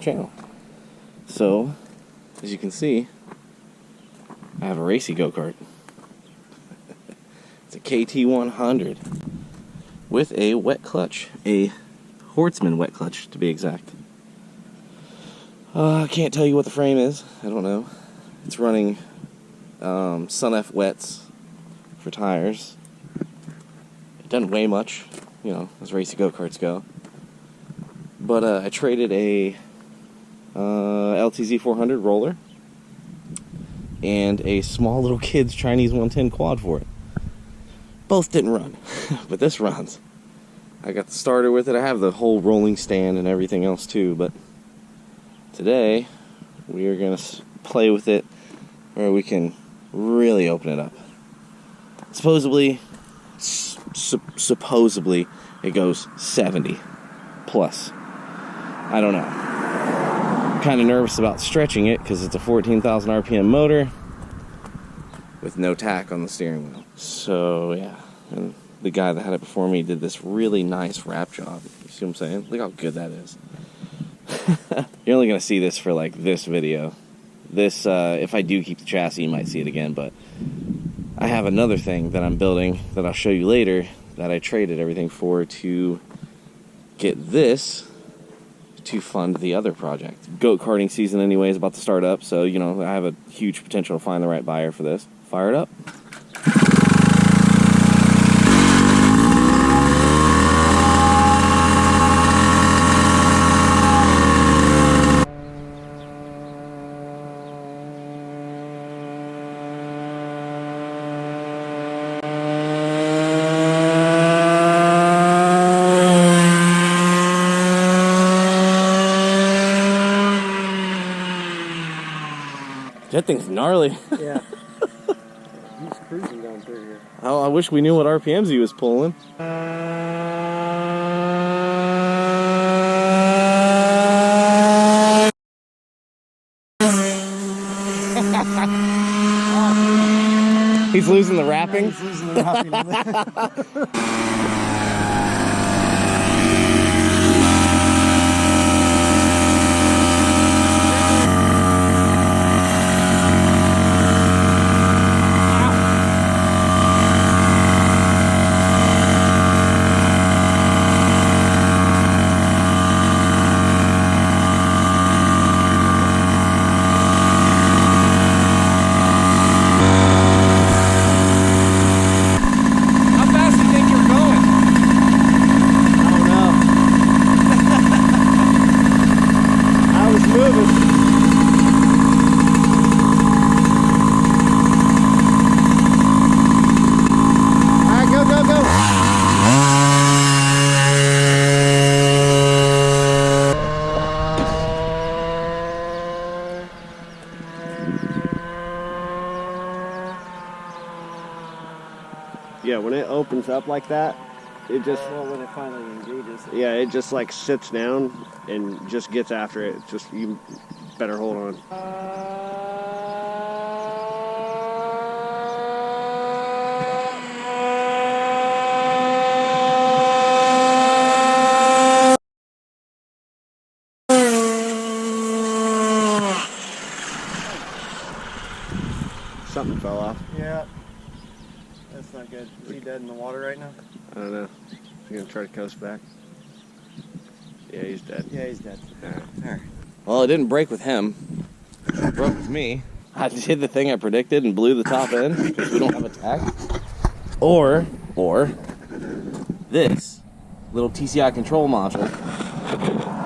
channel. So, as you can see, I have a racy go-kart. It's a KT100 with a wet clutch, a Hortzman wet clutch to be exact. I can't tell you what the frame is. I don't know. It's running Sun F wets for tires. It doesn't weigh much, you know, as racy go-karts go. But I traded a LTZ 400 roller and a small little kid's Chinese 110 quad for it. Both didn't run, but this runs. I got the starter with it. I have the whole rolling stand and everything else too, but today we are going to play with it where we can really open it up. Supposedly it goes 70 plus. I don't know. I'm kind of nervous about stretching it because it's a 14,000 RPM motor with no tack on the steering wheel. So yeah, and the guy that had it before me did this really nice wrap job. You see what I'm saying? Look how good that is. You're only going to see this for like this video. This, if I do keep the chassis, you might see it again, but I have another thing that I'm building that I'll show you later that I traded everything for to get this to fund the other project. Goat karting season anyway is about to start up, so you know, I have a huge potential to find the right buyer for this. Fire it up. That thing's gnarly. Yeah. He's cruising down through here. Oh, I wish we knew what RPMs he was pulling. He's losing the wrapping? Yeah, he's losing the wrapping. Yeah, when it opens up like that, it just... Well, when it finally engages. Yeah, it just like sits down and just gets after it. It's just, you better hold on. Something fell off. Yeah. That's not good. Is he dead in the water right now? I don't know. He's gonna try to coast back. Yeah, he's dead. Yeah, he's dead. Yeah. Well, it didn't break with him. It broke with me. I did the thing I predicted and blew the top end because we don't have a tack. Or this little TCI control module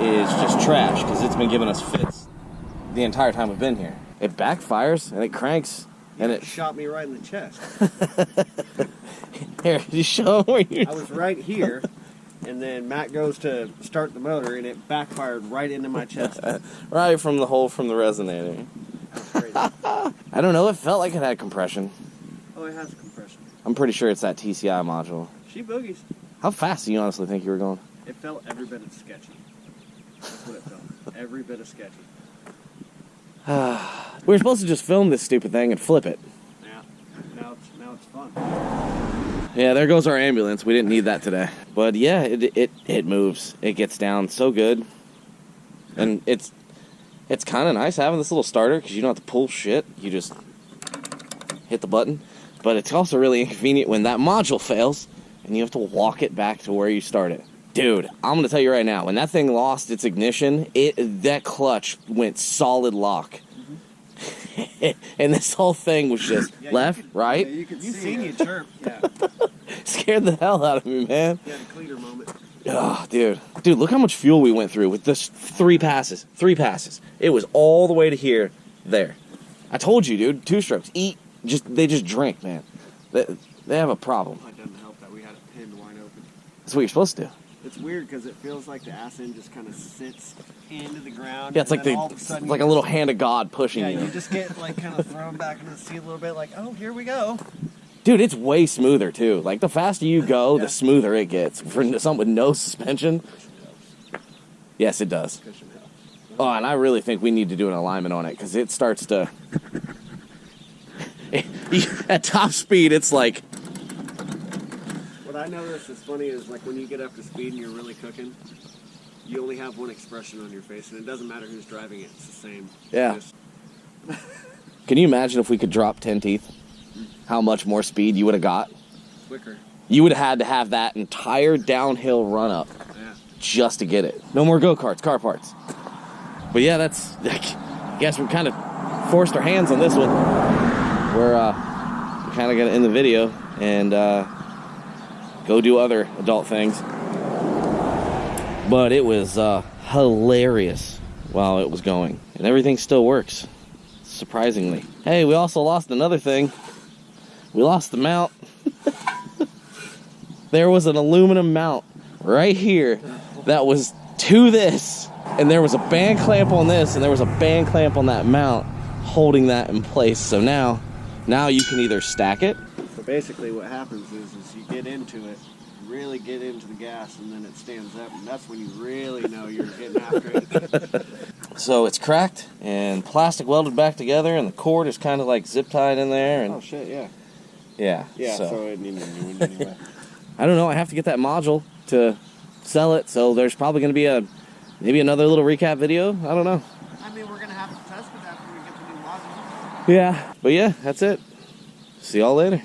is just trash because it's been giving us fits the entire time we've been here. It backfires and it cranks. And it shot me right in the chest. Here, just show them where you... I was right here, and then Matt goes to start the motor, and it backfired right into my chest. Right from the hole from the resonator. That's crazy. I don't know, it felt like it had compression. Oh, it has compression. I'm pretty sure it's that TCI module. She boogies. How fast do you honestly think you were going? It felt every bit of sketchy. That's what it felt. Every bit of sketchy. We were supposed to just film this stupid thing and flip it. Yeah. Now it's fun. Yeah, there goes our ambulance. We didn't need that today. But yeah, it moves. It gets down so good. And it's It's kind of nice having this little starter because you don't have to pull shit. You just hit the button. But it's also really inconvenient when that module fails and you have to walk it back to where you started. Dude, I'm going to tell you right now, when that thing lost its ignition, that clutch went solid lock. And this whole thing was just left, right? Yeah, you seen you chirp. Yeah. Scared the hell out of me, man. You had a cleaner moment. Oh, dude. Dude, look how much fuel we went through with this 3 passes. 3 passes. It was all the way to here, there. I told you, dude, 2 strokes. They just drink, man. They have a problem. It doesn't help that we had it pinned wide open. That's what you're supposed to do. It's weird because it feels like the ass end just kind of sits into the ground. Yeah, it's like all of a sudden like a little hand of God pushing yeah, you. you just get like kind of thrown back into the seat a little bit, like, oh, here we go. Dude, it's way smoother too. Like the faster you go, the smoother it gets. For something with no suspension. Yes, it does. Oh, and I really think we need to do an alignment on it because it starts to. At top speed, it's like. What I notice is funny is like when you get up to speed and you're really cooking, you only have one expression on your face, and it doesn't matter who's driving it. It's the same. Yeah. Can you imagine if we could drop 10 teeth? How much more speed you would have got? Quicker. You would have had to have that entire downhill run up just to get it. No more go-karts, car parts. But yeah, that's. I guess we kind of forced our hands on this one. We're kind of gonna end the video and go do other adult things. But it was hilarious while it was going, and everything still works, surprisingly. Hey, we also lost another thing. We lost the mount. There was an aluminum mount right here that was to this, and there was a band clamp on this, and there was a band clamp on that mount holding that in place. So now you can either stack it. So basically what happens is you get into it, really get into the gas, and then it stands up, and that's when you really know you're getting after it. So it's cracked and plastic welded back together, and the cord is kind of like zip tied in there. And oh shit, yeah. Yeah, so it needed a new one anyway. I don't know, I have to get that module to sell it, so there's probably going to be maybe another little recap video. I don't know. I mean, we're going to have to test it after we get the new module. Yeah, but yeah, that's it. See y'all later.